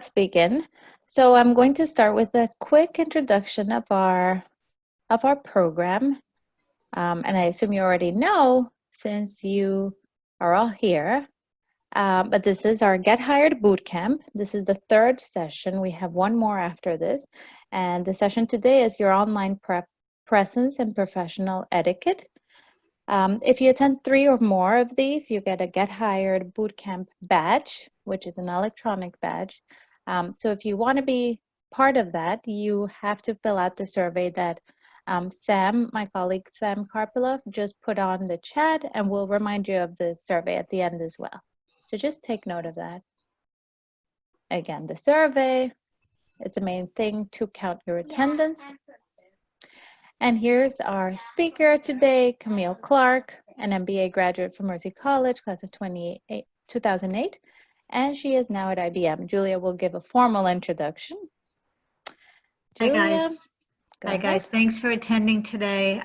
Let's begin. So I'm going to start with a quick introduction of our program. And I assume you already know since you are all here. But this is our Get Hired Bootcamp. This is the third session. We have one more after this. And the session today is your online presence and professional etiquette. If you attend 3 or more of these, you get a Get Hired Bootcamp badge, which is an electronic badge. So if you want to be part of that, you have to fill out the survey that Sam, my colleague Sam Karpilov, just put on the chat, and we'll remind you of the survey at the end as well. So just take note of that. Again, the survey, it's a main thing to count your attendance. And here's our speaker today, Camille Clark, an MBA graduate from Mercy College, class of 2008, and she is now at IBM. Julia will give a formal introduction. Julia, Hi guys, thanks for attending today.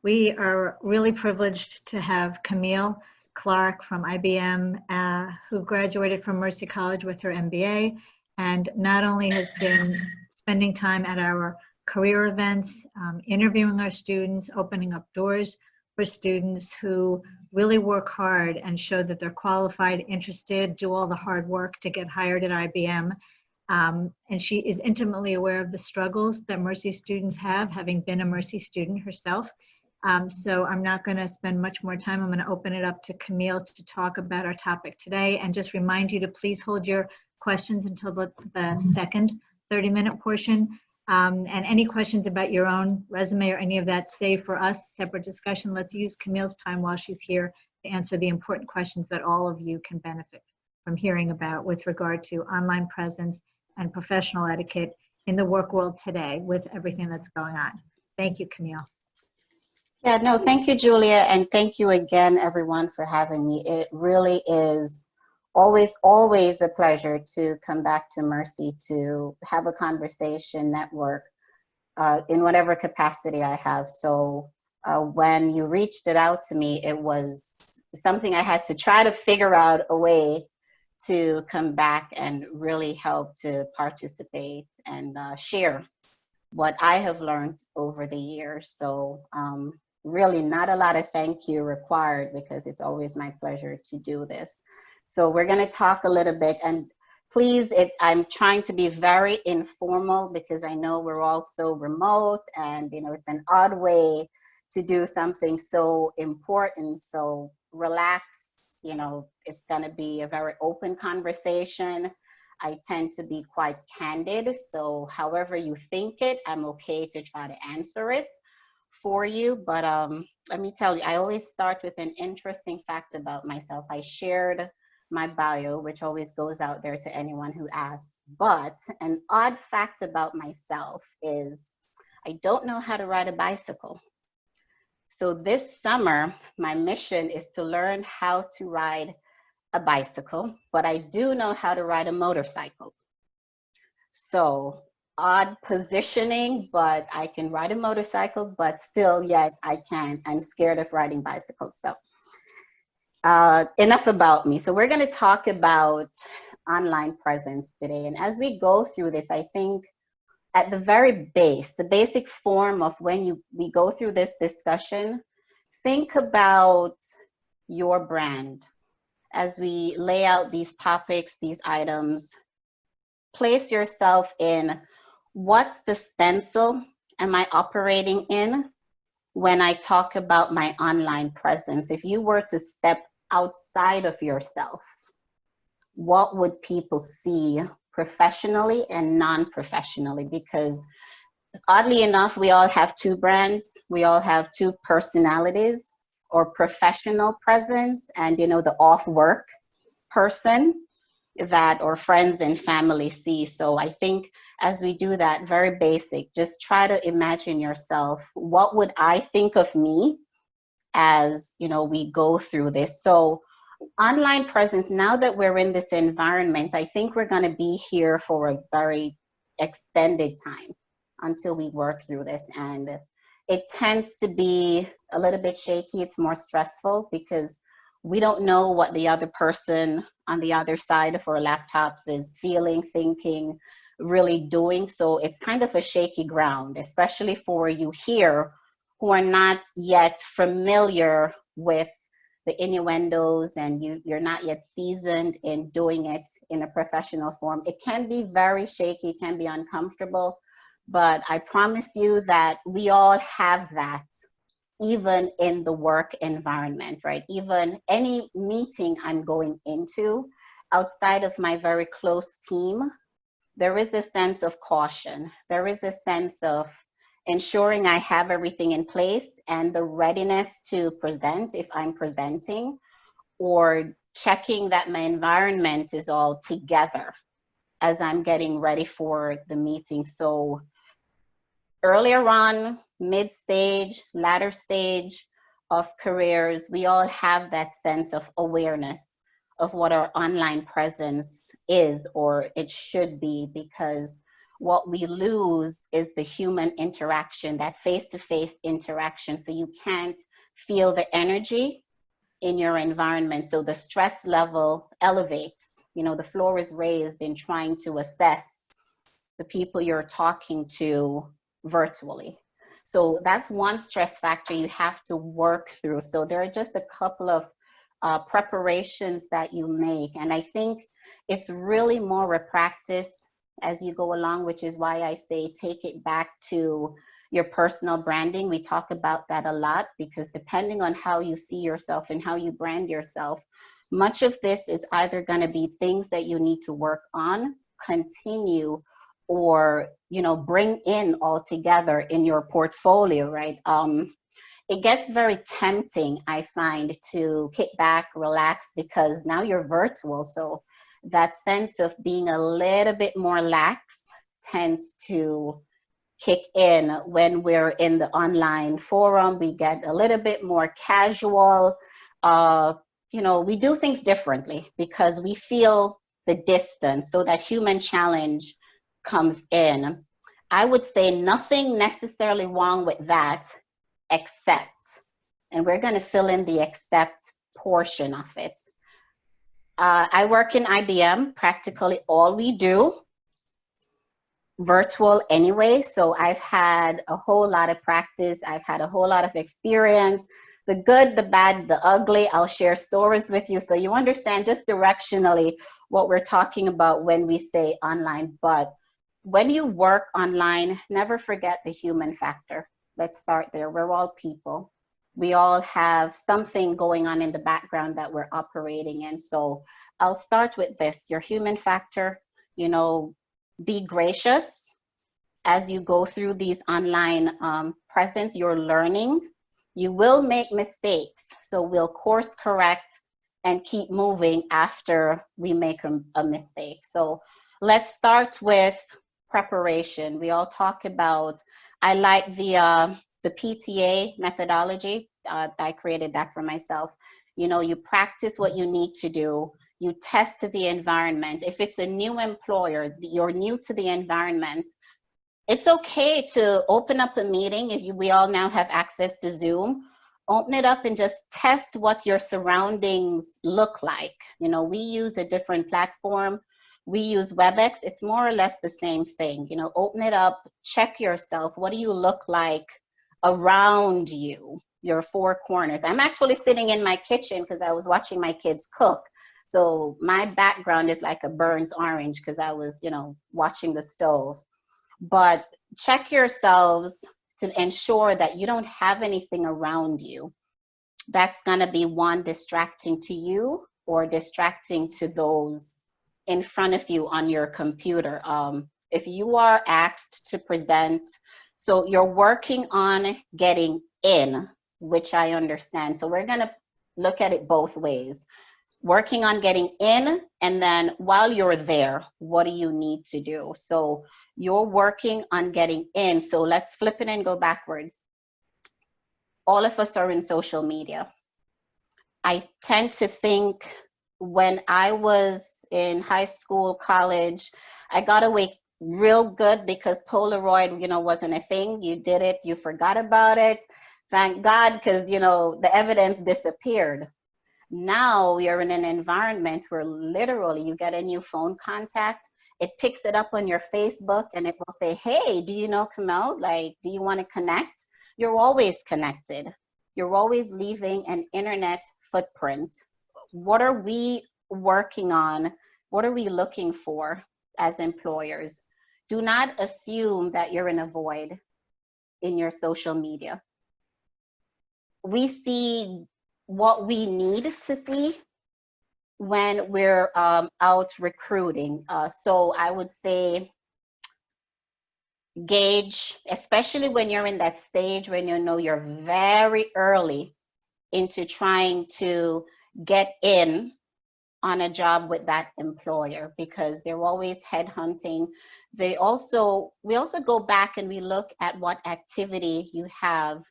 We are really privileged to have Camille Clark from IBM, who graduated from Mercy College with her MBA, and not only has been spending time at our career events, interviewing our students, opening up doors for students who really work hard and show that they're qualified, interested, do all the hard work to get hired at IBM. And she is intimately aware of the struggles that Mercy students have, having been a Mercy student herself. So I'm not going to spend much more time. I'm going to open it up to Camille to talk about our topic today, and just remind you to please hold your questions until the second 30-minute portion. And any questions about your own resume or any of that, save for us, separate discussion. Let's use Camille's time while she's here to answer the important questions that all of you can benefit from hearing about with regard to online presence and professional etiquette in the work world today with everything that's going on. Thank you, Camille. Yeah, no, thank you, Julia, and thank you again, everyone, for having me. It really is always a pleasure to come back to Mercy to have a conversation, network, in whatever capacity I have. So when you reached it out to me, it was something I had to try to figure out a way to come back and really help to participate and share what I have learned over the years. So really not a lot of thank you required, because it's always my pleasure to do this. So we're going to talk a little bit, and please, I'm trying to be very informal because I know we're all so remote, and it's an odd way to do something so important. So relax, it's going to be a very open conversation. I tend to be quite candid, so however you think it, I'm okay to try to answer it for you. But let me tell you, I always start with an interesting fact about myself. I shared my bio, which always goes out there to anyone who asks. But an odd fact about myself is I don't know how to ride a bicycle. So this summer, my mission is to learn how to ride a bicycle, but I do know how to ride a motorcycle. So odd positioning, but I can ride a motorcycle, but still yet I'm scared of riding bicycles. So enough about me. So we're going to talk about online presence today. And as we go through this, I think at the very base, the basic form of when we go through this discussion, think about your brand. As we lay out these topics, these items, place yourself in what's the stencil am I operating in when I talk about my online presence. If you were to step outside of yourself, what would people see professionally and non-professionally? Because oddly enough, we all have two brands, we all have two personalities, or professional presence, and the off work person that or friends and family see. So I think as we do that, very basic, just try to imagine yourself, what would I think of me as we go through this. So online presence, now that we're in this environment, I think we're going to be here for a very extended time until we work through this. And it tends to be a little bit shaky. It's more stressful because We don't know what the other person on the other side of our laptops is feeling, thinking, really doing. So it's kind of a shaky ground, especially for you here who are not yet familiar with the innuendos, and you're not yet seasoned in doing it in a professional form. It can be very shaky, can be uncomfortable, but I promise you that we all have that, even in the work environment, right? Even any meeting I'm going into outside of my very close team, there is a sense of caution. There is a sense of ensuring I have everything in place and the readiness to present if I'm presenting, or checking that my environment is all together as I'm getting ready for the meeting. So earlier on, mid stage, latter stage of careers, we all have that sense of awareness of what our online presence is, or it should be, because what we lose is the human interaction, that face-to-face interaction. So you can't feel the energy in your environment. So the stress level elevates, the floor is raised in trying to assess the people you're talking to virtually. So that's one stress factor you have to work through. So there are just a couple of preparations that you make. And I think it's really more a practice as you go along, which is why I say take it back to your personal branding. We talk about that a lot, because depending on how you see yourself and how you brand yourself, much of this is either going to be things that you need to work on, continue, or bring in altogether in your portfolio, right? It gets very tempting, I find, to kick back, relax, because now you're virtual. So that sense of being a little bit more lax tends to kick in when we're in the online forum. We get a little bit more casual. We do things differently because we feel the distance. So that human challenge comes in. I would say nothing necessarily wrong with that, except, and we're going to fill in the except portion of it. I work in IBM. Practically all we do virtual anyway, so I've had a whole lot of practice. I've had a whole lot of experience, the good, the bad, the ugly. I'll share stories with you so you understand just directionally what we're talking about when we say online. But when you work online, never forget the human factor. Let's start there. We're all people. We all have something going on in the background that we're operating in. So I'll start with this, your human factor. Be gracious as you go through these online presence. You're learning. You will make mistakes. So we'll course correct and keep moving after we make a mistake. So let's start with preparation. We all talk about, I like the PTA methodology. I created that for myself. You practice what you need to do. You test the environment. If it's a new employer, you're new to the environment, it's okay to open up a meeting. We all now have access to Zoom. Open it up and just test what your surroundings look like. We use a different platform. We use WebEx. It's more or less the same thing. Open it up, check yourself. What do you look like around you, your four corners? I'm actually sitting in my kitchen because I was watching my kids cook. So my background is like a burnt orange because I was, watching the stove. But check yourselves to ensure that you don't have anything around you that's going to be one, distracting to you or distracting to those in front of you on your computer. If you are asked to present, so you're working on getting in, which I understand. So we're going to look at it both ways. Working on getting in, and then while you're there, what do you need to do? So you're working on getting in. So let's flip it and go backwards. All of us are in social media. I tend to think when I was in high school, college, I got away real good because Polaroid, wasn't a thing. You did it, you forgot about it. Thank God, because, the evidence disappeared. Now you're in an environment where literally you get a new phone contact, it picks it up on your Facebook and it will say, hey, do you know Kamel? Like, do you want to connect? You're always connected. You're always leaving an internet footprint. What are we working on? What are we looking for as employers? Do not assume that you're in a void in your social media. We see what we need to see when we're out recruiting. So I would say gauge, especially when you're in that stage when you know you're very early into trying to get in on a job with that employer, because they're always headhunting. We also go back and we look at what activity you have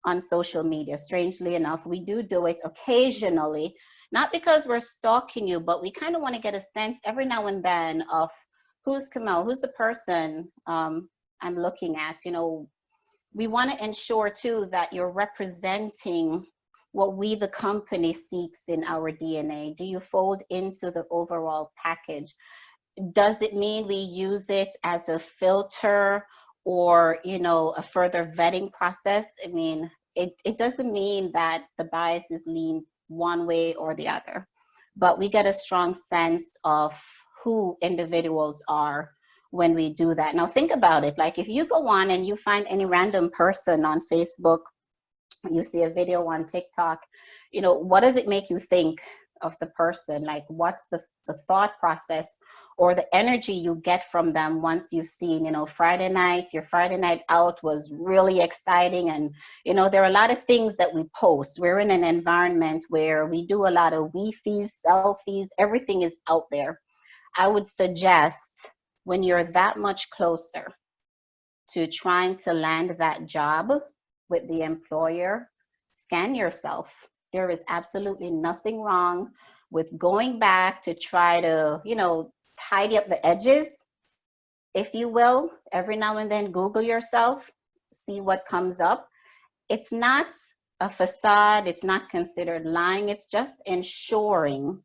on social media. Strangely enough, we do it occasionally, not because we're stalking you, but we kind of want to get a sense every now and then of who's Kamel, who's the person I'm looking at. You know, we want to ensure too that you're representing what we, the company, seeks in our DNA. Do you fold into the overall package? Does it mean we use it as a filter or, you know, a further vetting process? I mean, it doesn't mean that the biases lean one way or the other, but we get a strong sense of who individuals are when we do that. Now think about it, like if you go on and you find any random person on Facebook, you see a video on TikTok, you know, what does it make you think of the person? Like, what's the thought process or the energy you get from them once you've seen, you know, Friday night, your Friday night out was really exciting. And, you know, there are a lot of things that we post. We're in an environment where we do a lot of Wi-Fi's, selfies, everything is out there. I would suggest when you're that much closer to trying to land that job with the employer, scan yourself. There is absolutely nothing wrong with going back to try to, you know, tidy up the edges, if you will. Every now and then, Google yourself, see what comes up. It's not a facade, it's not considered lying, it's just ensuring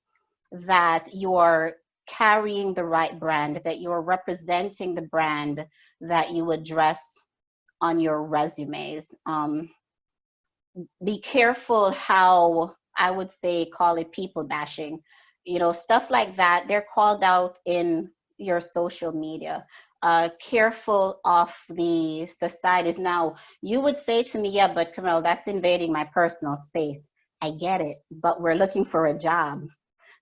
that you're carrying the right brand, that you're representing the brand that you address on your resumes. Be careful how, I would say, call it people bashing. You know, stuff like that, they're called out in your social media. Careful of the societies. Now, you would say to me, yeah, but Kamel, that's invading my personal space. I get it, but we're looking for a job.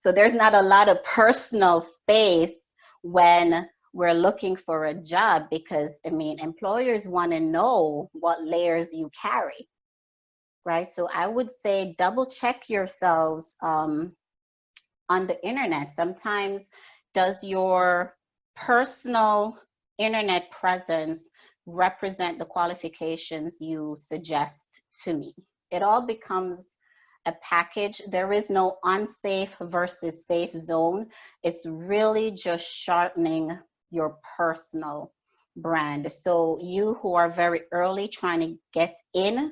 So there's not a lot of personal space when we're looking for a job, because, I mean, employers want to know what layers you carry, right? So I would say double check yourselves on the internet. Sometimes does your personal internet presence represent the qualifications you suggest to me? It all becomes a package. There is no unsafe versus safe zone. It's really just sharpening your personal brand. So you who are very early trying to get in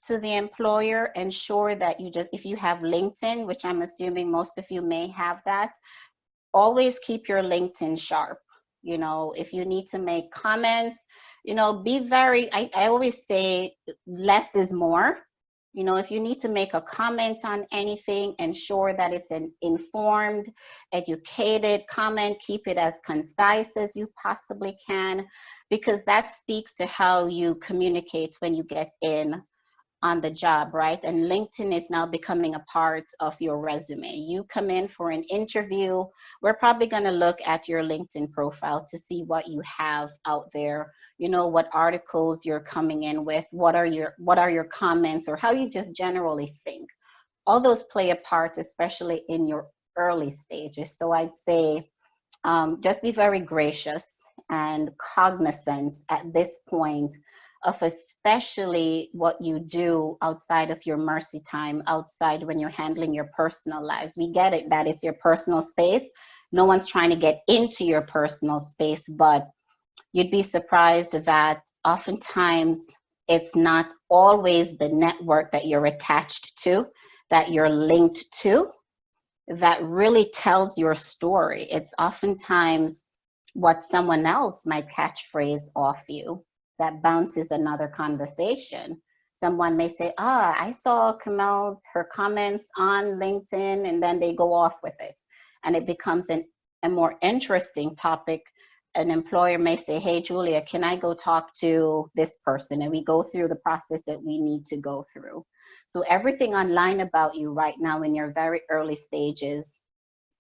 to the employer, ensure that you just, if you have LinkedIn, which I'm assuming most of you may have that, always keep your LinkedIn sharp. You know, if you need to make comments, you know, be very, I always say less is more. You know, if you need to make a comment on anything, ensure that it's an informed, educated comment. Keep it as concise as you possibly can, because that speaks to how you communicate when you get in on the job, right? And LinkedIn is now becoming a part of your resume. You come in for an interview, we're probably going to look at your LinkedIn profile to see what you have out there, you know, what articles you're coming in with, what are your comments, or how you just generally think. All those play a part, especially in your early stages. So I'd say just be very gracious and cognizant at this point of especially what you do outside of your mercy time, outside when you're handling your personal lives. We get it that it's your personal space. No one's trying to get into your personal space, but you'd be surprised that oftentimes it's not always the network that you're attached to that you're linked to that really tells your story. It's oftentimes what someone else might catchphrase off you that bounces another conversation. Someone may say, I saw Kamel, her comments on LinkedIn, and then they go off with it. And it becomes a more interesting topic. An employer may say, hey, Julia, can I go talk to this person? And we go through the process that we need to go through. So everything online about you right now in your very early stages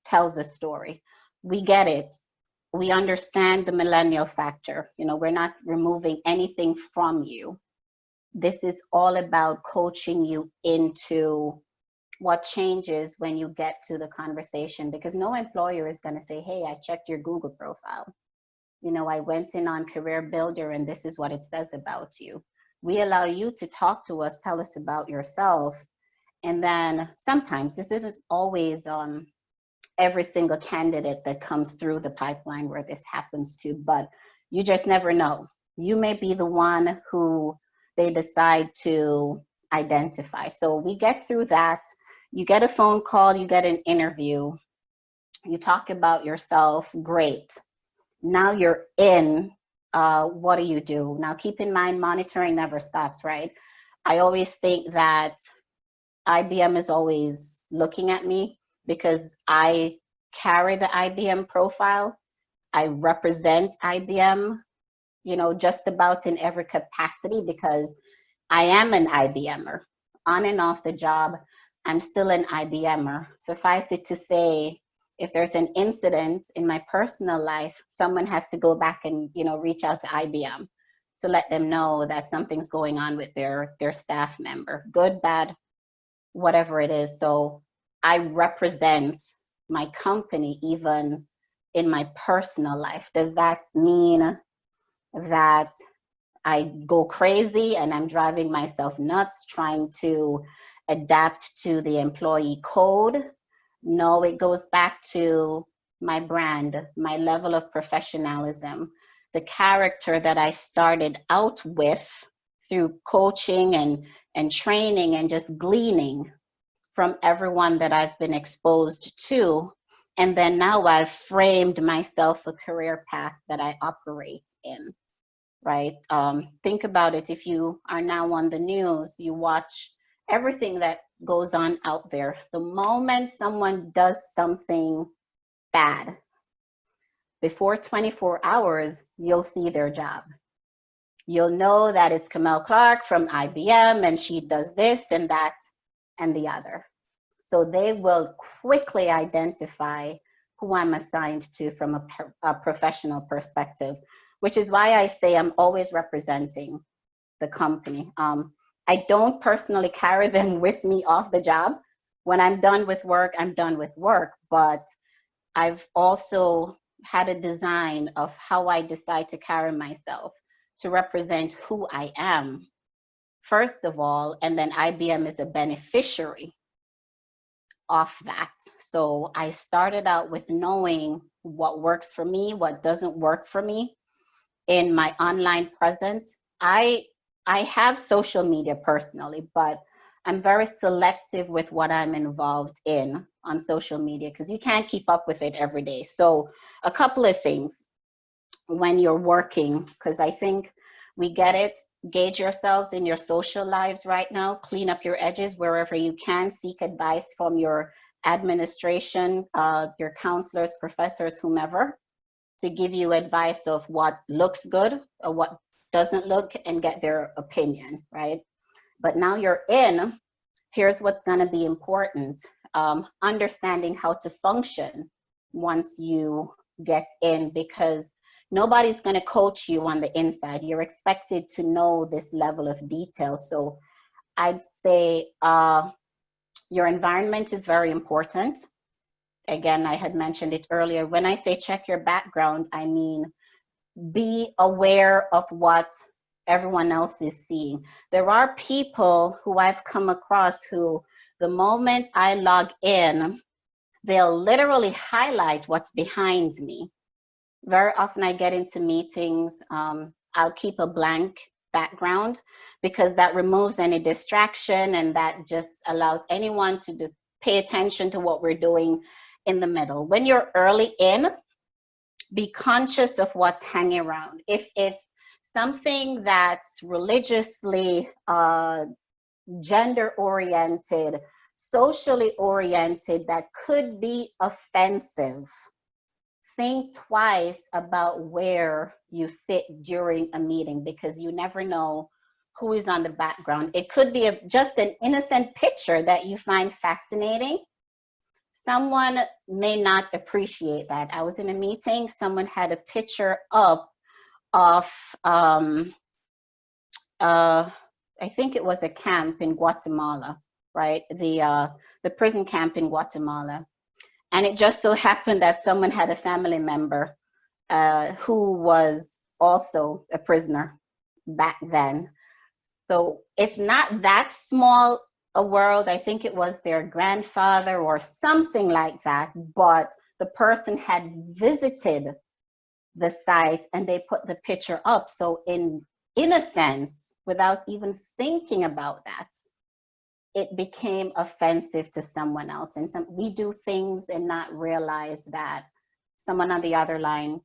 tells a story. We get it. We understand the millennial factor. You know, we're not removing anything from you. This is all about coaching you into what changes when you get to the conversation, because no employer is going to say, hey, I checked your Google profile. You know, I went in on Career Builder and this is what it says about you. We allow you to talk to us, tell us about yourself. And then sometimes, this isn't always every single candidate that comes through the pipeline where this happens to, but you just never know. You may be the one who they decide to identify. So we get through that. You get a phone call, you get an interview, you talk about yourself, great. Now you're in, what do you do? Now keep in mind, monitoring never stops, right? I always think that IBM is always looking at me because I carry the IBM profile. I represent IBM, you know, just about in every capacity because I am an IBMer. On and off the job, I'm still an IBMer. Suffice it to say, if there's an incident in my personal life, someone has to go back and, you know, reach out to IBM to let them know that something's going on with their staff member, good, bad, whatever it is. So I represent my company even in my personal life. Does that mean that I go crazy and I'm driving myself nuts trying to adapt to the employee code? No, it goes back to my brand, my level of professionalism, the character that I started out with through coaching and training and just gleaning from everyone that I've been exposed to. And then now I've framed myself a career path that I operate in, right? Think about it. If you are now on the news, you watch everything that goes on out there. The moment someone does something bad, before 24 hours, you'll see their job. You'll know that it's Kamel Clark from IBM and she does this and that and the other. So they will quickly identify who I'm assigned to from a professional perspective, which is why I say I'm always representing the company. I don't personally carry them with me off the job. When I'm done with work, I'm done with work. But I've also had a design of how I decide to carry myself to represent who I am, first of all, and then IBM is a beneficiary of that. So I started out with knowing what works for me, what doesn't work for me in my online presence. I have social media personally, but I'm very selective with what I'm involved in on social media because you can't keep up with it every day. So a couple of things when you're working, because I think we get it, gauge yourselves in your social lives right now, clean up your edges wherever you can, seek advice from your administration, your counselors, professors, whomever, to give you advice of what looks good or what doesn't look and get their opinion, right? But now you're in, here's what's gonna be important. Understanding how to function once you get in, because nobody's gonna coach you on the inside. You're expected to know this level of detail. So I'd say your environment is very important. Again, I had mentioned it earlier. When I say check your background, I mean be aware of what everyone else is seeing. There are people who I've come across who, the moment I log in, they'll literally highlight what's behind me. Very often I get into meetings, I'll keep a blank background, because that removes any distraction, and that just allows anyone to just pay attention to what we're doing in the middle. When you're early in, be conscious of what's hanging around. If it's something that's religiously, gender oriented, socially oriented, that could be offensive, think twice about where you sit during a meeting, because you never know who is on the background. It could be just an innocent picture that you find fascinating. Someone may not appreciate that. I was in a meeting, someone had a picture up of, I think it was a camp in Guatemala, right? The prison camp in Guatemala. And it just so happened that someone had a family member who was also a prisoner back then. So it's not that small a world. I think it was their grandfather or something like that, but the person had visited the site and they put the picture up. So in a sense, without even thinking about that, it became offensive to someone else. And we do things and not realize that someone on the other line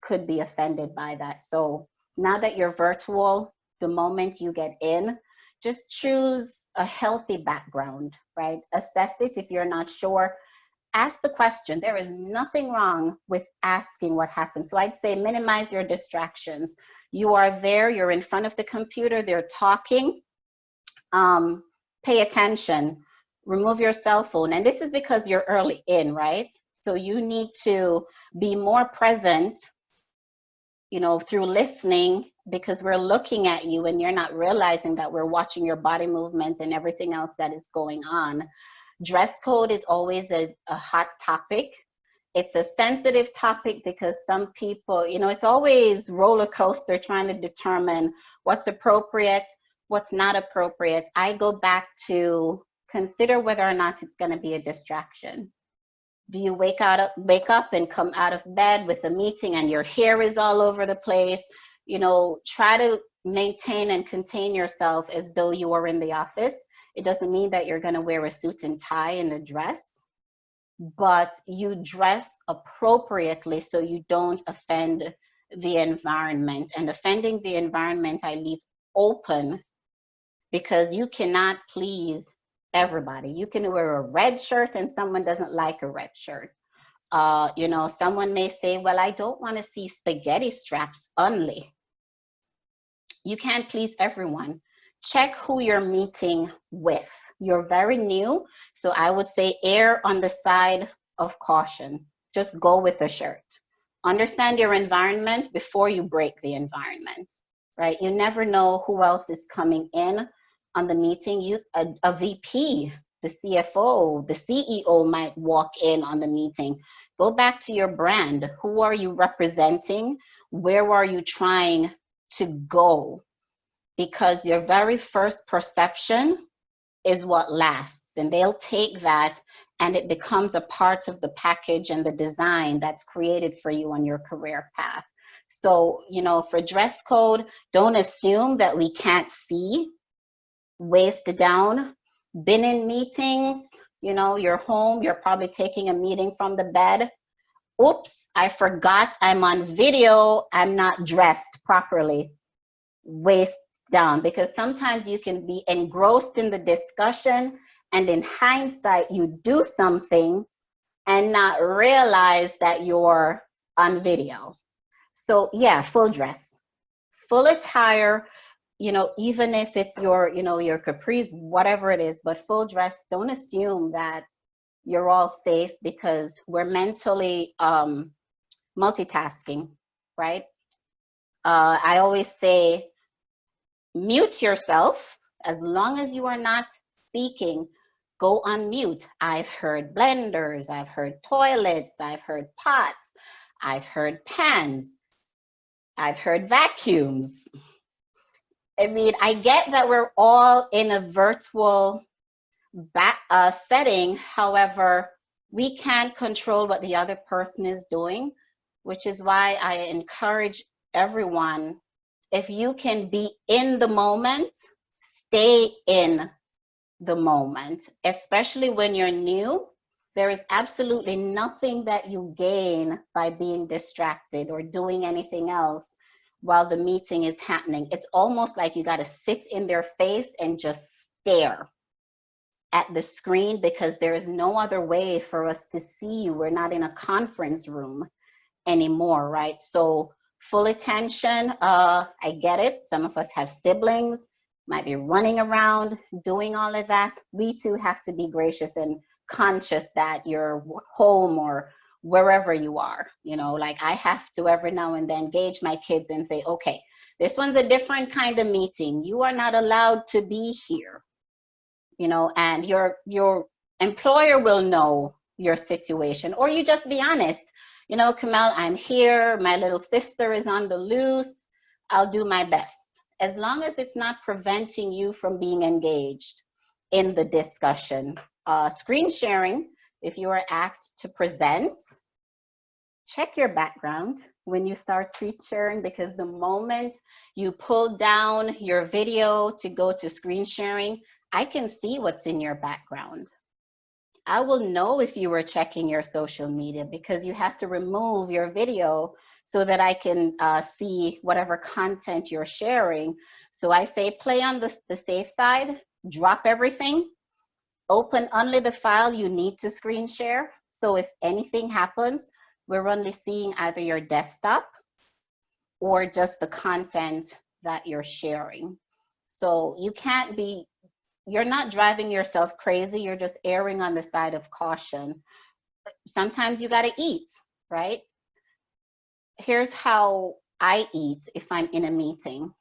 could be offended by that. So now that you're virtual, the moment you get in, just choose a healthy background, right? Assess it. If you're not sure, ask the question. There is nothing wrong with asking what happened. So I'd say minimize your distractions. You are there, you're in front of the computer, they're talking. Pay attention, remove your cell phone. And this is because you're early in, right? So you need to be more present, you know, through listening, because we're looking at you and you're not realizing that we're watching your body movements and everything else that is going on. Dress code is always a hot topic. It's a sensitive topic because some people, you know, it's always roller coaster trying to determine what's appropriate, what's not appropriate. I go back to consider whether or not it's going to be a distraction. Do you wake up and come out of bed with a meeting and your hair is all over the place? You know, try to maintain and contain yourself as though you are in the office. It doesn't mean that you're going to wear a suit and tie and a dress, but you dress appropriately so you don't offend the environment. And offending the environment, I leave open, because you cannot please everybody. You can wear a red shirt and someone doesn't like a red shirt. You know, someone may say, well, I don't want to see spaghetti straps only. You can't please everyone. Check who you're meeting with. You're very new, so I would say err on the side of caution. Just go with the shirt. Understand your environment before you break the environment, right? You never know who else is coming in on the meeting. A VP, the CFO, the CEO might walk in on the meeting. Go back to your brand. Who are you representing? Where are you trying to go? Because your very first perception is what lasts, and they'll take that and it becomes a part of the package and the design that's created for you on your career path. So, you know, for dress code, don't assume that we can't see. Waist down. Been in meetings, you know, you're home, you're probably taking a meeting from the bed. Oops, I forgot I'm on video, I'm not dressed properly. Waist down, because sometimes you can be engrossed in the discussion and in hindsight you do something and not realize that you're on video. So yeah, full dress, full attire, you know, even if it's your, you know, your capris, whatever it is, but full dress. Don't assume that you're all safe, because we're mentally multitasking, right? I always say, mute yourself. As long as you are not speaking, go on mute. I've heard blenders, I've heard toilets, I've heard pots, I've heard pans, I've heard vacuums. I mean, I get that we're all in a virtual setting. However, we can't control what the other person is doing, which is why I encourage everyone if you can be in the moment, stay in the moment, especially when you're new. There is absolutely nothing that you gain by being distracted or doing anything else while the meeting is happening. It's almost like you got to sit in their face and just stare at the screen, because there is no other way for us to see you. We're not in a conference room anymore, right? So full attention, I get it. Some of us have siblings, might be running around doing all of that. We too have to be gracious and conscious that you're home or wherever you are. You know, like I have to every now and then gauge my kids and say, okay, this one's a different kind of meeting. You are not allowed to be here. You know, and your employer will know your situation, or you just be honest. You know, Kamel, I'm here, my little sister is on the loose, I'll do my best. As long as it's not preventing you from being engaged in the discussion. Screen sharing, if you are asked to present, check your background when you start screen sharing, because the moment you pull down your video to go to screen sharing, I can see what's in your background. I will know if you were checking your social media, because you have to remove your video so that I can see whatever content you're sharing. So I say play on the safe side, drop everything, open only the file you need to screen share. So if anything happens, we're only seeing either your desktop or just the content that you're sharing. So you can't be, you're not driving yourself crazy, you're just erring on the side of caution. Sometimes you got to eat, right? Here's how I eat if I'm in a meeting.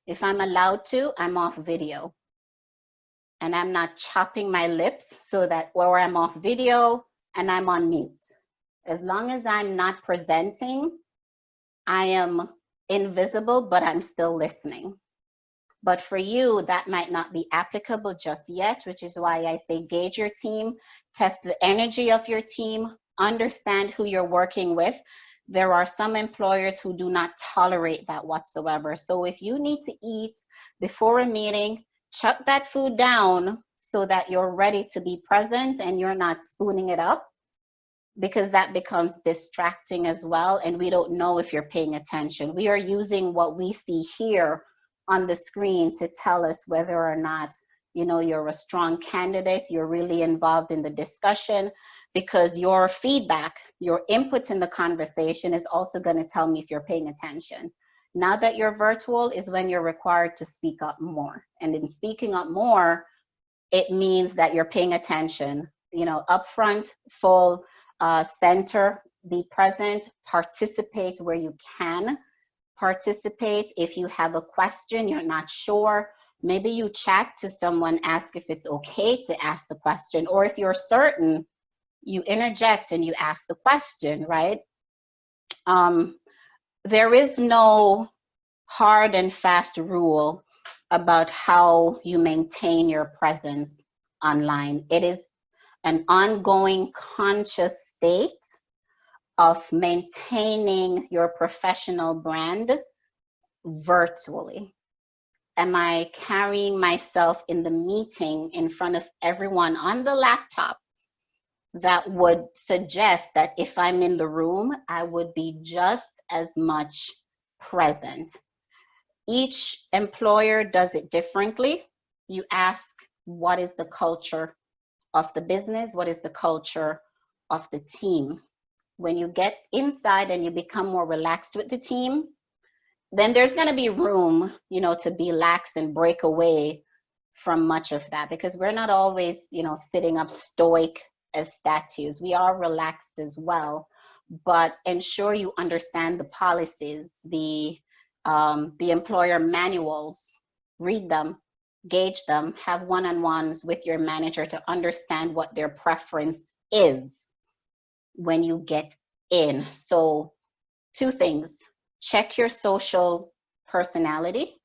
If I'm allowed to, I'm off video. And I'm not chopping my lips so that, or I'm off video and I'm on mute. As long as I'm not presenting, I am invisible, but I'm still listening. But for you, that might not be applicable just yet, which is why I say gauge your team, test the energy of your team, understand who you're working with. There are some employers who do not tolerate that whatsoever. So if you need to eat before a meeting, chuck that food down so that you're ready to be present and you're not spooning it up, because that becomes distracting as well. And we don't know if you're paying attention. We are using what we see here on the screen to tell us whether or not, you know, you're a strong candidate, you're really involved in the discussion, because your feedback, your input in the conversation is also going to tell me if you're paying attention. Now that you're virtual is when you're required to speak up more. And in speaking up more, it means that you're paying attention, you know, upfront, full, center, be present, participate where you can participate. If you have a question, you're not sure, maybe you chat to someone, ask if it's okay to ask the question, or if you're certain, you interject and you ask the question, right? There is no hard and fast rule about how you maintain your presence online. It is an ongoing conscious state of maintaining your professional brand virtually. Am I carrying myself in the meeting in front of everyone on the laptop that would suggest that if I'm in the room, I would be just as much present? Each employer does it differently. You ask, what is the culture of the business? What is the culture of the team? When you get inside and you become more relaxed with the team, then there's going to be room, you know, to be lax and break away from much of that, because we're not always, you know, sitting up stoic as statues. We are relaxed as well, but ensure you understand the policies, the employer manuals, read them, gauge them, have one-on-ones with your manager to understand what their preference is when you get in. So 2 things, check your social personality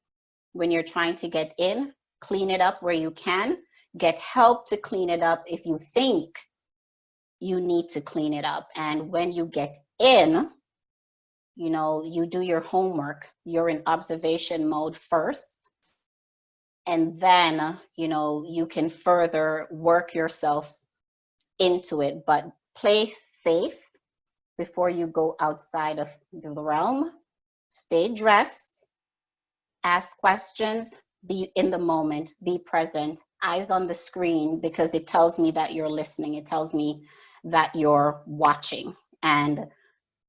when you're trying to get in, clean it up where you can, get help to clean it up if you think you need to clean it up. And when you get in, you know, you do your homework, you're in observation mode first, and then, you know, you can further work yourself into it, but play safe before you go outside of the realm. Stay dressed, ask questions, be in the moment, be present, eyes on the screen, because it tells me that you're listening. It tells me that you're watching. And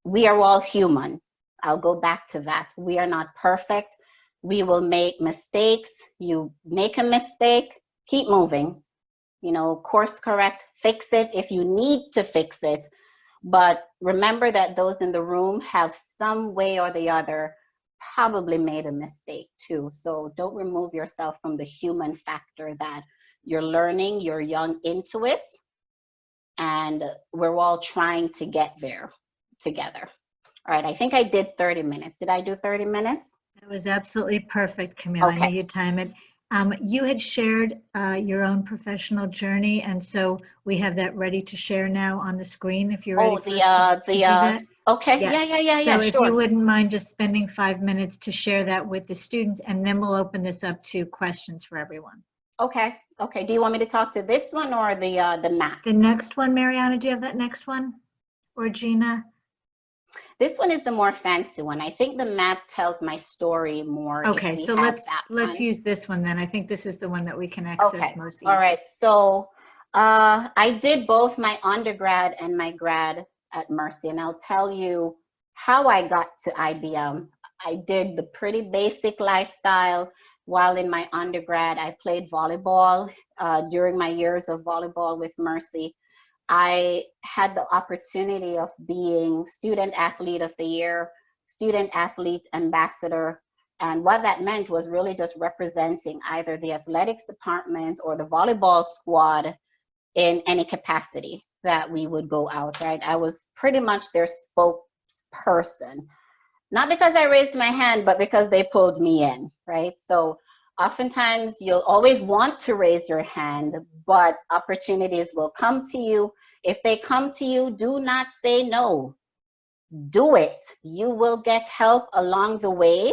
we are all human. I'll go back to that. We are not perfect. We will make mistakes. You make a mistake, keep moving. You know, course correct, fix it if you need to fix it. But remember that those in the room have some way or the other probably made a mistake too. So don't remove yourself from the human factor that you're learning, you're young into it, and we're all trying to get there together. All right, I think I did 30 minutes. Did I do 30 minutes? That was absolutely perfect, Camille. I know Okay. you time it. You had shared your own professional journey, and so we have that ready to share now on the screen if you're ready Oh, for us to do that. okay, Yes. yeah, So if you sure. wouldn't mind just spending 5 minutes to share that with the students, and then we'll open this up to questions for everyone. Okay, okay. Do you want me to talk to this one or the map? The next one, Mariana, do you have that next one? Or Gina? This one is the more fancy one. I think the map tells my story more if Okay, we so have let's that let's one. use this one then. I think this is the one that we can access Okay, most all easily. right. So I did both my undergrad and my grad at Mercy, and I'll tell you how I got to IBM. I did the pretty basic lifestyle. While in my undergrad, I played volleyball. During my years of volleyball with Mercy, I had the opportunity of being student athlete of the year, student athlete ambassador. And what that meant was really just representing either the athletics department or the volleyball squad in any capacity that we would go out, right? I was pretty much their spokesperson, not because I raised my hand, but because they pulled me in, right? So oftentimes you'll always want to raise your hand, but opportunities will come to you. If they come to you, do not say no. Do it. You will get help along the way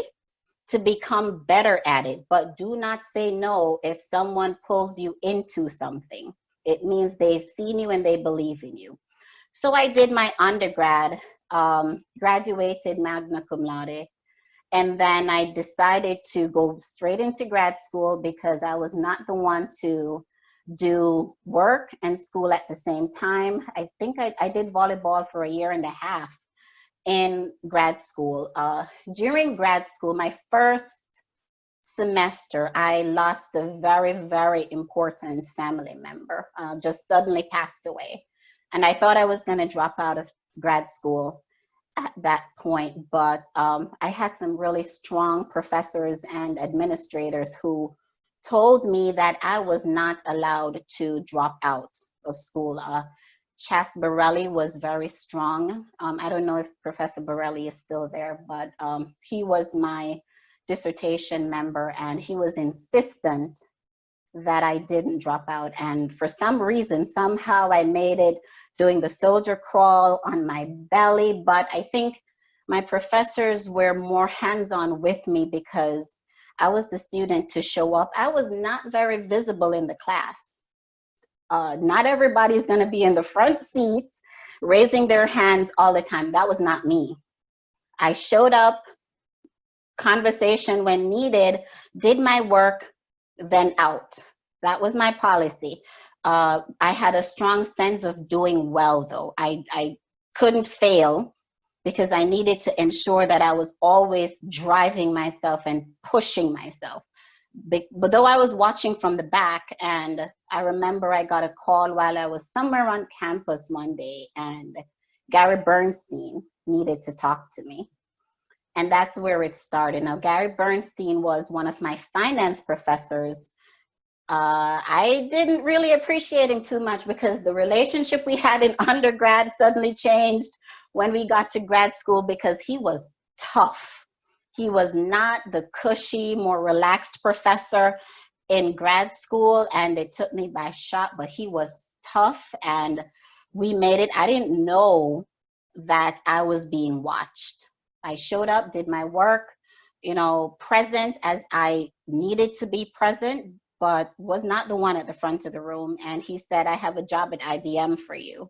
to become better at it, but do not say no if someone pulls you into something. It means they've seen you and they believe in you. So I did my undergrad, graduated magna cum laude, and then I decided to go straight into grad school because I was not the one to do work and school at the same time. I think I did volleyball for a year and a half in grad school. During grad school, my first semester, I lost a very, very important family member, just suddenly passed away. And I thought I was going to drop out of grad school at that point, but I had some really strong professors and administrators who told me that I was not allowed to drop out of school. Chas Borelli was very strong. I don't know if Professor Borelli is still there, but he was my dissertation member, and he was insistent that I didn't drop out. And for some reason, somehow I made it doing the soldier crawl on my belly. But I think my professors were more hands-on with me because I was the student to show up. I was not very visible in the class. Not everybody's going to be in the front seats raising their hands all the time. That was not me. I showed up, conversation when needed, did my work, then out. That was my policy. I had a strong sense of doing well, though. I couldn't fail because I needed to ensure that I was always driving myself and pushing myself. But though I was watching from the back, and I remember I got a call while I was somewhere on campus one day, and Gary Bernstein needed to talk to me. And that's where it started. Now, Gary Bernstein was one of my finance professors. I didn't really appreciate him too much because the relationship we had in undergrad suddenly changed when we got to grad school because he was tough. He was not the cushy, more relaxed professor in grad school, and it took me by shock, but he was tough and we made it. I didn't know that I was being watched. I showed up, did my work, present as I needed to be present, but was not the one at the front of the room. And he said, I have a job at IBM for you.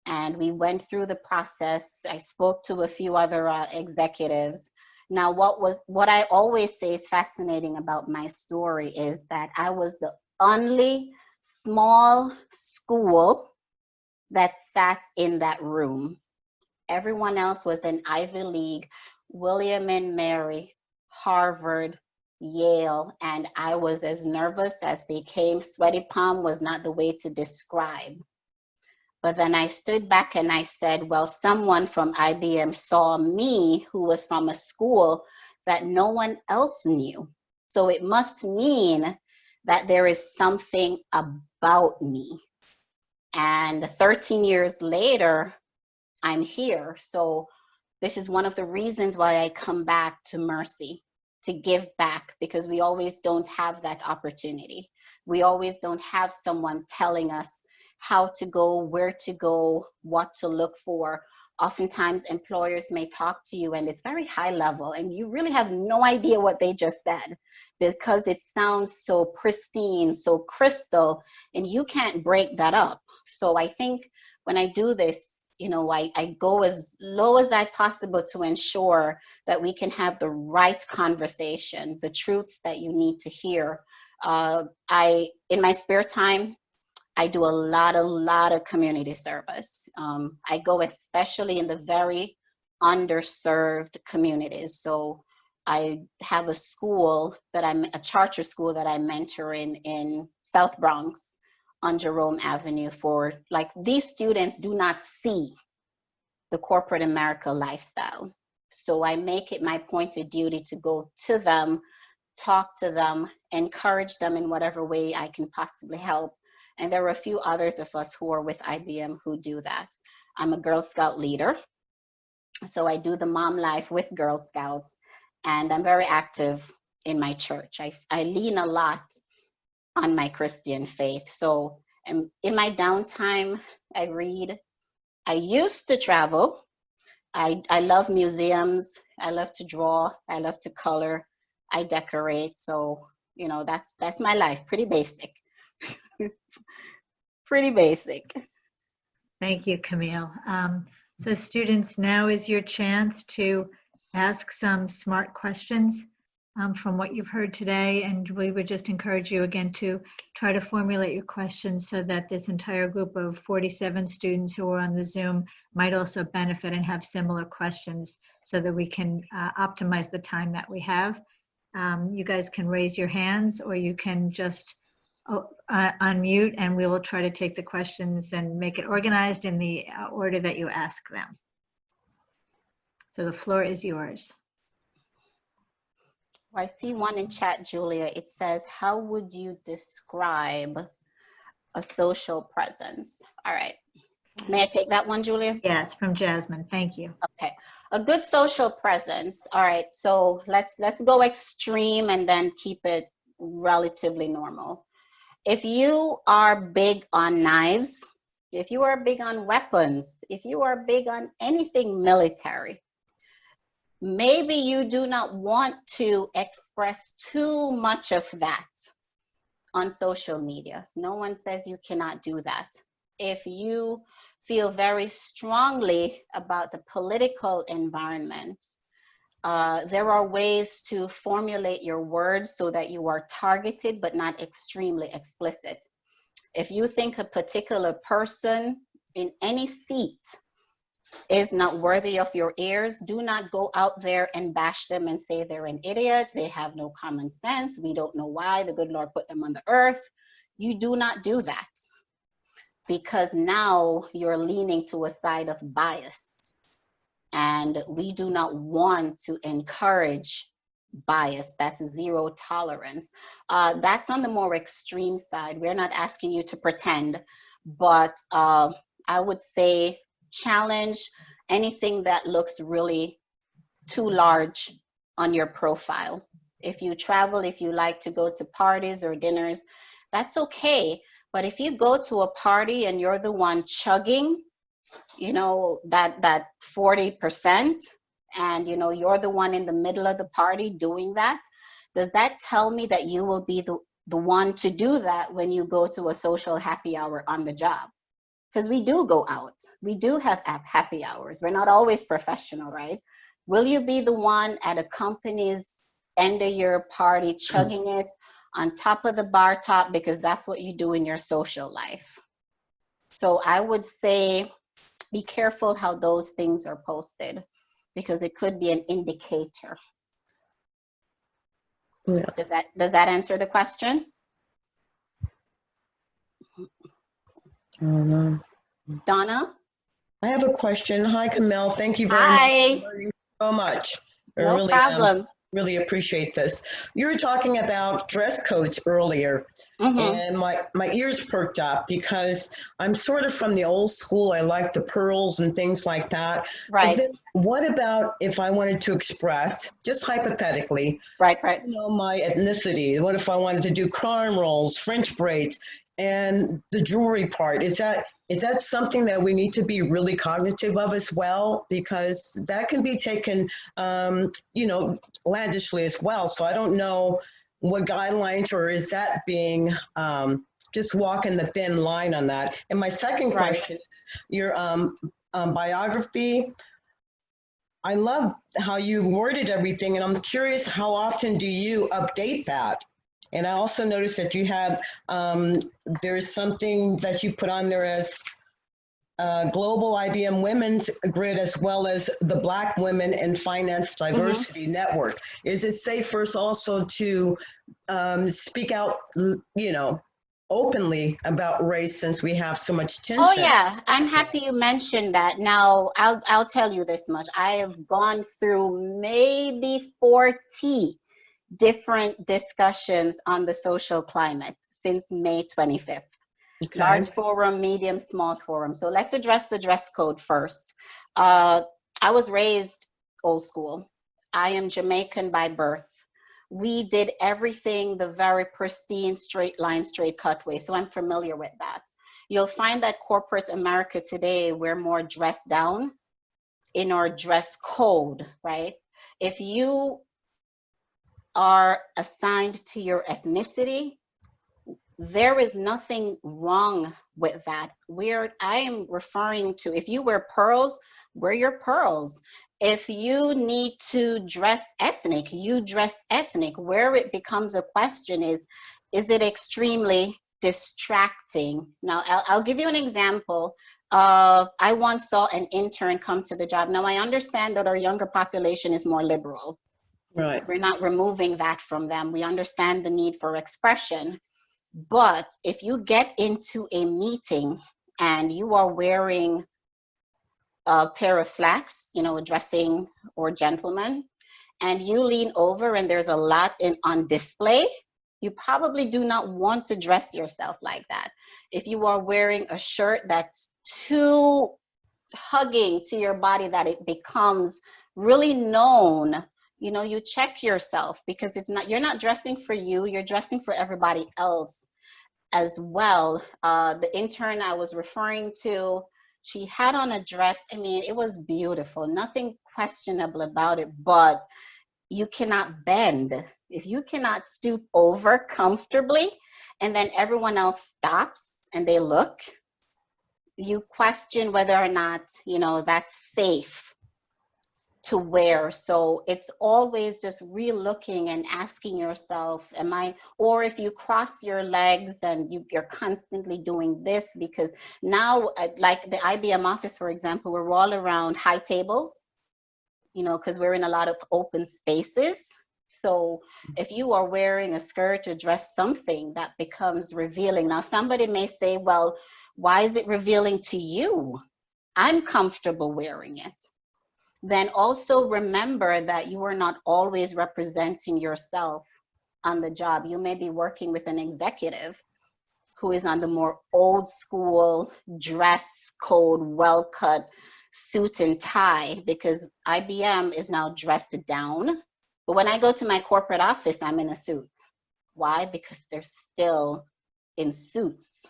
And we went through the process. I spoke to a few other executives. Now, what I always say is fascinating about my story is that I was the only small school that sat in that room. Everyone else was in Ivy League, William and Mary, Harvard, Yale, and I was as nervous as they came. Sweaty palm was not the way to describe. But then I stood back and I said, well, someone from IBM saw me who was from a school that no one else knew. So it must mean that there is something about me. And 13 years later, I'm here. So this is one of the reasons why I come back to Mercy, to give back, because we always don't have that opportunity. We always don't have someone telling us how to go, where to go, what to look for. Oftentimes employers may talk to you and it's very high level and you really have no idea what they just said because it sounds so pristine, so crystal, and you can't break that up. So I think when I do this, I go as low as I possible to ensure that we can have the right conversation, the truths that you need to hear. In my spare time, I do a lot of community service. I go especially in the very underserved communities. So I have a charter school that I mentor in South Bronx on Jerome Avenue for, like, these students do not see the corporate America lifestyle. So I make it my point of duty to go to them, talk to them, encourage them in whatever way I can possibly help. And there are a few others of us who are with IBM who do that. I'm a Girl Scout leader. So I do the mom life with Girl Scouts, and I'm very active in my church. I lean a lot on my Christian faith. So in my downtime, I read. I used to travel. I love museums. I love to draw. I love to color. I decorate. So, that's my life. Pretty basic. Pretty basic. Thank you, Camille. So students, now is your chance to ask some smart questions from what you've heard today. And we would just encourage you again to try to formulate your questions so that this entire group of 47 students who are on the Zoom might also benefit and have similar questions so that we can optimize the time that we have. You guys can raise your hands or you can just unmute and we will try to take the questions and make it organized in the order that you ask them. So the floor is yours. I see one in chat, Julia. It says, how would you describe a social presence? All right. May I take that one, Julia? Yes, from Jasmine. Thank you. Okay. A good social presence. All right. So let's go extreme and then keep it relatively normal. If you are big on knives, if you are big on weapons, if you are big on anything military, maybe you do not want to express too much of that on social media. No one says you cannot do that. If you feel very strongly about the political environment, there are ways to formulate your words so that you are targeted but not extremely explicit. If you think a particular person in any seat is not worthy of your ears, do not go out there and bash them and say they're an idiot, they have no common sense, we don't know why the good Lord put them on the earth. You do not do that, because now you're leaning to a side of bias. And we do not want to encourage bias. That's zero tolerance. That's on the more extreme side. We're not asking you to pretend, but I would say challenge anything that looks really too large on your profile. If you travel, if you like to go to parties or dinners, that's okay. But if you go to a party and you're the one chugging, that 40%, and you know you're the one in the middle of the party doing that, does that tell me that you will be the one to do that when you go to a social happy hour on the job? Because we do go out, we do have happy hours, we're not always professional, right? Will you be the one at a company's end of year party chugging it on top of the bar top because that's what you do in your social life? So I would say be careful how those things are posted, because it could be an indicator. Yeah. Does that answer the question? Donna? I have a question. Hi, Camille. Thank you very Hi. so much. I No really, problem. really appreciate this. You were talking about dress codes earlier, and my ears perked up because I'm sort of from the old school. I like the pearls and things like that. Right. But then what about if I wanted to express, just hypothetically, Right. you know, my ethnicity? What if I wanted to do crown rolls, French braids, and the jewelry part? Is that something that we need to be really cognitive of as well? Because that can be taken, you know, lavishly as well. So I don't know what guidelines, or is that being just walking the thin line on that? And my second question is your biography. I love how you worded everything, and I'm curious, how often do you update that? And I also noticed that you have, there's something that you put on there as Global IBM Women's Grid, as well as the Black Women in Finance Diversity Network. Is it safe for us also to speak out, you know, openly about race, since we have so much tension? Oh yeah, I'm happy you mentioned that. Now, I'll tell you this much. I have gone through maybe 40 different discussions on the social climate since May 25th. Okay. Large forum, medium, small forum. So let's address the dress code first. I was raised old school. I am Jamaican by birth. We did everything the very pristine, straight line, straight cut way. So I'm familiar with that. You'll find that corporate America today, we're more dressed down in our dress code, right? If you are assigned to your ethnicity, there is nothing wrong with that. I am referring to, if you wear pearls, wear your pearls. If you need to dress ethnic, you dress ethnic. Where it becomes a question is it extremely distracting? Now, I'll give you an example. I once saw an intern come to the job. Now, I understand that our younger population is more liberal. Right. We're not removing that from them. We understand the need for expression. But if you get into a meeting and you are wearing a pair of slacks, you know, a dressing or gentleman, and you lean over and there's a lot on display, you probably do not want to dress yourself like that. If you are wearing a shirt that's too hugging to your body that it becomes really known, you know, you check yourself, because you're not dressing for you, you're dressing for everybody else as well. The intern I was referring to, she had on a dress. I mean, it was beautiful, nothing questionable about it, but you cannot bend. If you cannot stoop over comfortably and then everyone else stops and they look, you question whether or not, you know, that's safe to wear. So it's always just re-looking and asking yourself, or if you cross your legs and you're constantly doing this, because now, like the IBM office, for example, we're all around high tables, you know, because we're in a lot of open spaces. So if you are wearing a skirt or dress, something that becomes revealing. Now, somebody may say, well, why is it revealing to you? I'm comfortable wearing it. Then also remember that you are not always representing yourself on the job. You may be working with an executive who is on the more old school dress code, well-cut suit and tie, because IBM is now dressed down. But when I go to my corporate office, I'm in a suit. Why? Because they're still in suits,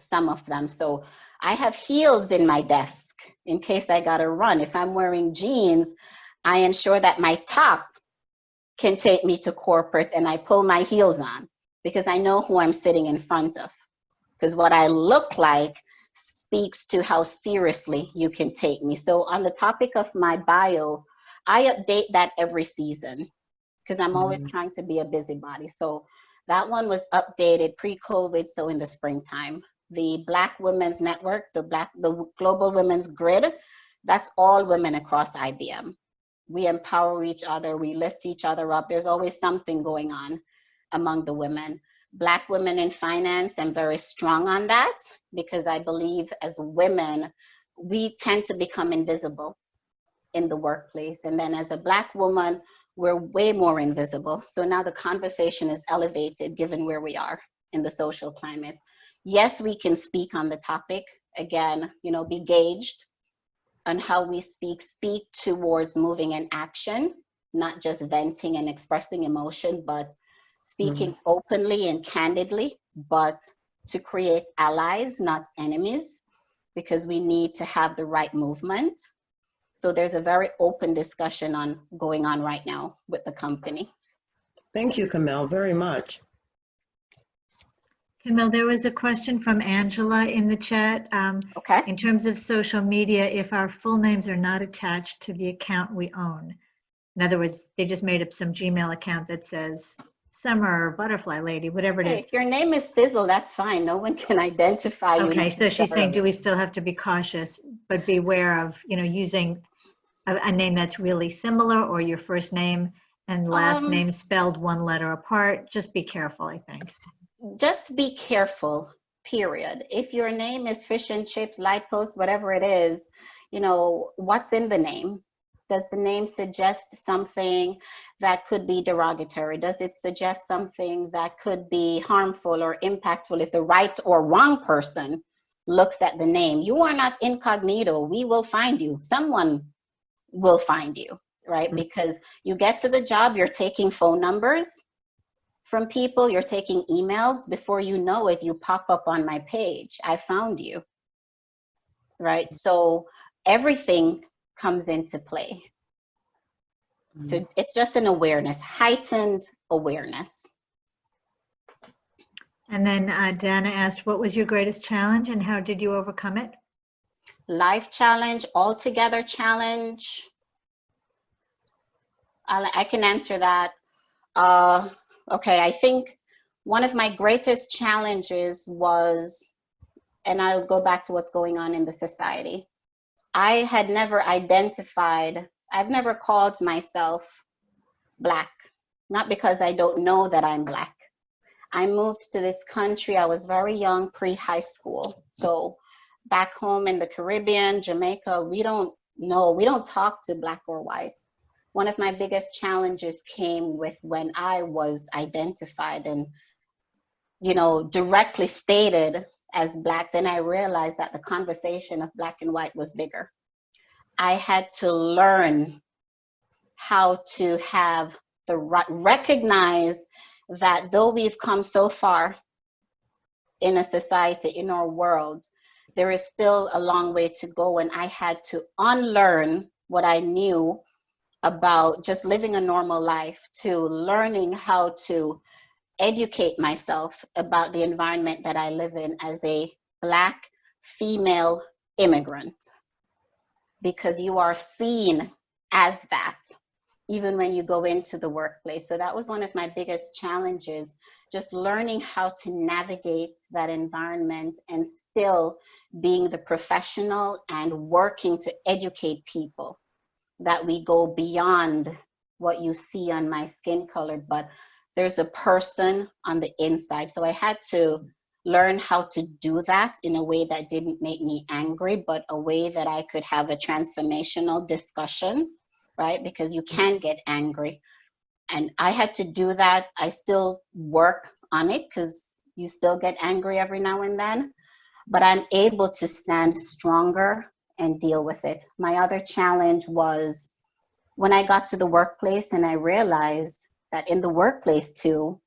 some of them. So I have heels in my desk in case I gotta run. If I'm wearing jeans, I ensure that my top can take me to corporate, and I pull my heels on because I know who I'm sitting in front of. Because what I look like speaks to how seriously you can take me. So on the topic of my bio, I update that every season because I'm always trying to be a busybody. So that one was updated pre-COVID, so in the springtime. The Black Women's Network, the Global Women's Grid, that's all women across IBM. We empower each other, we lift each other up. There's always something going on among the women. Black women in finance, I'm very strong on that because I believe as women, we tend to become invisible in the workplace. And then as a Black woman, we're way more invisible. So now the conversation is elevated given where we are in the social climate. Yes, we can speak on the topic. Again, be gauged on how we speak towards moving in action, not just venting and expressing emotion, but speaking openly and candidly, but to create allies, not enemies, because we need to have the right movement. So there's a very open discussion going on right now with the company. Thank you, Camille, very much. Camille, there was a question from Angela in the chat. Okay. In terms of social media, if our full names are not attached to the account we own, in other words, they just made up some Gmail account that says Summer, Butterfly Lady, whatever it is. If your name is Sizzle, that's fine. No one can identify you. Okay, so she's saying, do we still have to be cautious, but beware of, using a name that's really similar, or your first name and last name spelled one letter apart? Just be careful, I think. Just be careful, period. If your name is Fish and Chips, Light Post, whatever it is, what's in the name? Does the name suggest something that could be derogatory? Does it suggest something that could be harmful or impactful if the right or wrong person looks at the name? You are not incognito. We will find you. Someone will find you, right? Because you get to the job, you're taking phone numbers from people, you're taking emails. Before you know it, you pop up on my page. I found you, right? So everything comes into play. So it's just an awareness, heightened awareness. And then Dana asked, what was your greatest challenge and how did you overcome it? Life challenge, altogether challenge. I can answer that. Okay, I think one of my greatest challenges was, and I'll go back to what's going on in the society. I had never identified, I've never called myself Black, not because I don't know that I'm Black. I moved to this country, I was very young, pre-high school. So back home in the Caribbean, Jamaica, we don't talk to Black or white. One of my biggest challenges came with when I was identified and, directly stated as Black. Then I realized that the conversation of Black and white was bigger. I had to learn how to have recognize that though we've come so far in a society, in our world, there is still a long way to go. And I had to unlearn what I knew about just living a normal life to learning how to educate myself about the environment that I live in as a Black female immigrant, because you are seen as that even when you go into the workplace. So that was one of my biggest challenges, just learning how to navigate that environment and still being the professional and working to educate people that we go beyond what you see on my skin color, but there's a person on the inside. So I had to learn how to do that in a way that didn't make me angry, but a way that I could have a transformational discussion, right? Because you can get angry. And I had to do that. I still work on it because you still get angry every now and then, but I'm able to stand stronger and deal with it. My other challenge was when I got to the workplace and I realized that in the workplace too,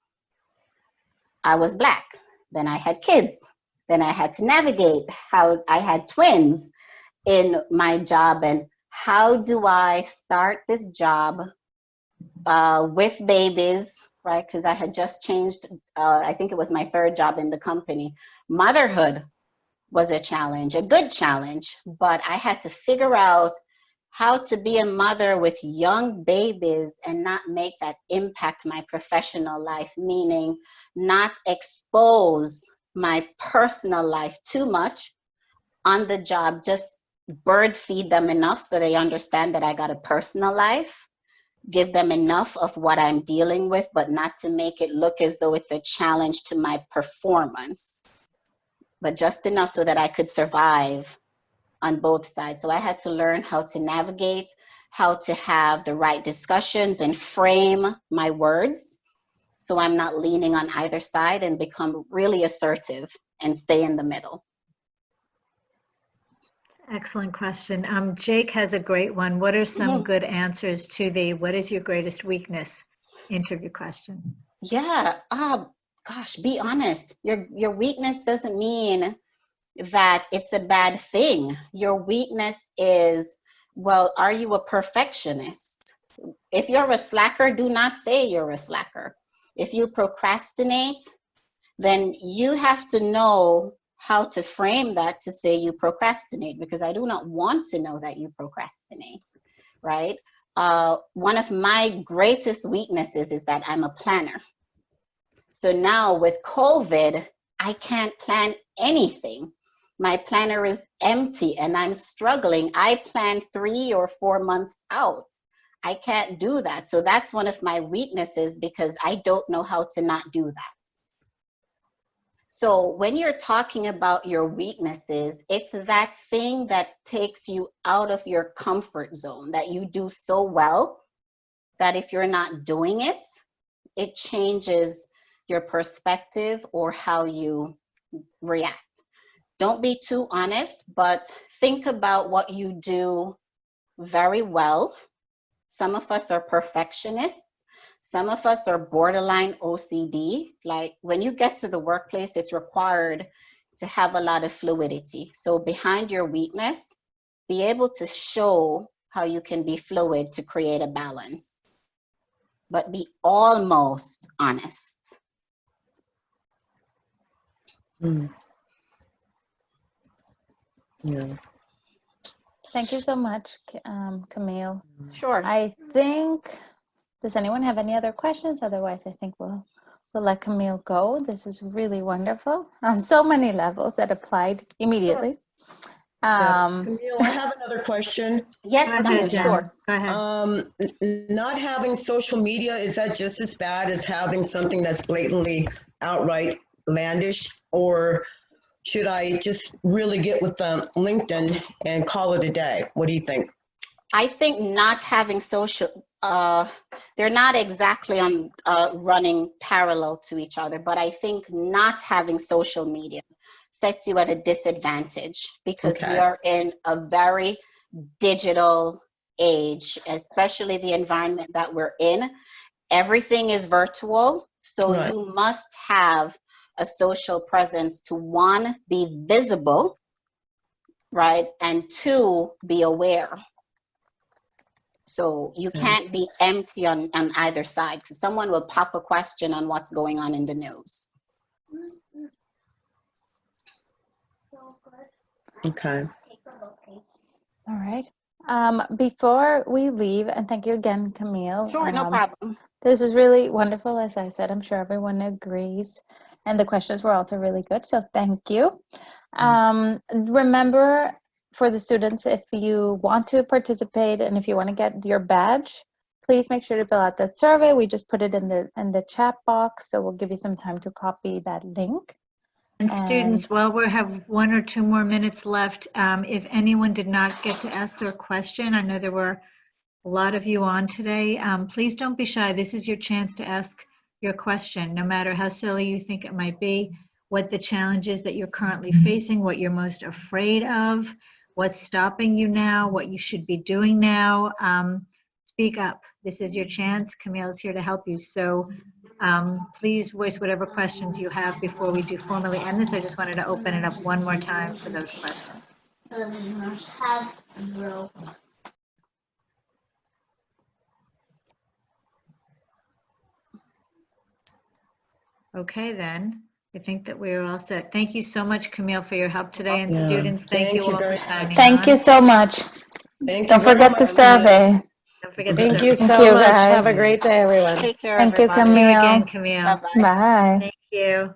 I was Black. Then I had kids. Then I had to navigate how I had twins in my job and how do I start this job with babies, right? Because I had just changed, I think it was my third job in the company. Motherhood was a challenge, a good challenge, but I had to figure out how to be a mother with young babies and not make that impact my professional life, meaning not expose my personal life too much on the job, just bird feed them enough so they understand that I got a personal life, give them enough of what I'm dealing with, but not to make it look as though it's a challenge to my performance, but just enough so that I could survive on both sides. So I had to learn how to navigate, how to have the right discussions and frame my words so I'm not leaning on either side, and become really assertive and stay in the middle. Excellent question. Jake has a great one. What are some good answers to the "what is your greatest weakness" interview question? Yeah, gosh, be honest. Your weakness doesn't mean that it's a bad thing. Your weakness is, well, are you a perfectionist? If you're a slacker, do not say you're a slacker. If you procrastinate, then you have to know how to frame that to say you procrastinate, because I do not want to know that you procrastinate, right? One of my greatest weaknesses is that I'm a planner. So now with COVID, I can't plan anything. My planner is empty and I'm struggling. I plan 3 or 4 months out. I can't do that. So that's one of my weaknesses, because I don't know how to not do that. So when you're talking about your weaknesses, it's that thing that takes you out of your comfort zone that you do so well that if you're not doing it, it changes your perspective or how you react. Don't be too honest, but think about what you do very well. Some of us are perfectionists. Some of us are borderline OCD. Like when you get to the workplace, it's required to have a lot of fluidity. So behind your weakness, be able to show how you can be fluid to create a balance, but be almost honest. Yeah. Thank you so much, Camille. Sure. I think, does anyone have any other questions? Otherwise, I think we'll let Camille go. This was really wonderful on so many levels that applied immediately. Camille, I have another question. Yes, Go ahead, Jen. sure. Go ahead. Not having social media, is that just as bad as having something that's blatantly outright landish? Or should I just really get with LinkedIn and call it a day? What do you think? I think not having social, they're not exactly on running parallel to each other, but I think not having social media sets you at a disadvantage, because we are in a very digital age, especially the environment that we're in. Everything is virtual, so you must have a social presence to, one, be visible, right? And two, be aware. So you can't be empty on either side, because someone will pop a question on what's going on in the news. Okay. All right. Before we leave, and thank you again, Camille. Sure, no problem. This was really wonderful. As I said, I'm sure everyone agrees. And the questions were also really good. So thank you. Remember, for the students, if you want to participate and if you want to get your badge, please make sure to fill out that survey. We just put it in the chat box. So we'll give you some time to copy that link. And students, while we have 1 or 2 more minutes left, if anyone did not get to ask their question, I know there were a lot of you on today. Please don't be shy. This is your chance to ask your question, no matter how silly you think it might be, what the challenges that you're currently facing, what you're most afraid of, what's stopping you now, what you should be doing now. Speak up. This is your chance. Camille is here to help you. So please voice whatever questions you have before we do formally end this. I just wanted to open it up one more time for those questions. Okay, then. I think that we are all set. Thank you so much, Camille, for your help today. And Yeah. students, thank you Thank you all for very signing much. Thank on. you so much. Thank Don't you very forget the much. survey. Don't forget the Thank you survey. Thank so you, much. Have guys. a great day, everyone. Take care, Thank you, everybody. Thank you Camille. again, Camille. Bye-bye. Bye. Thank you.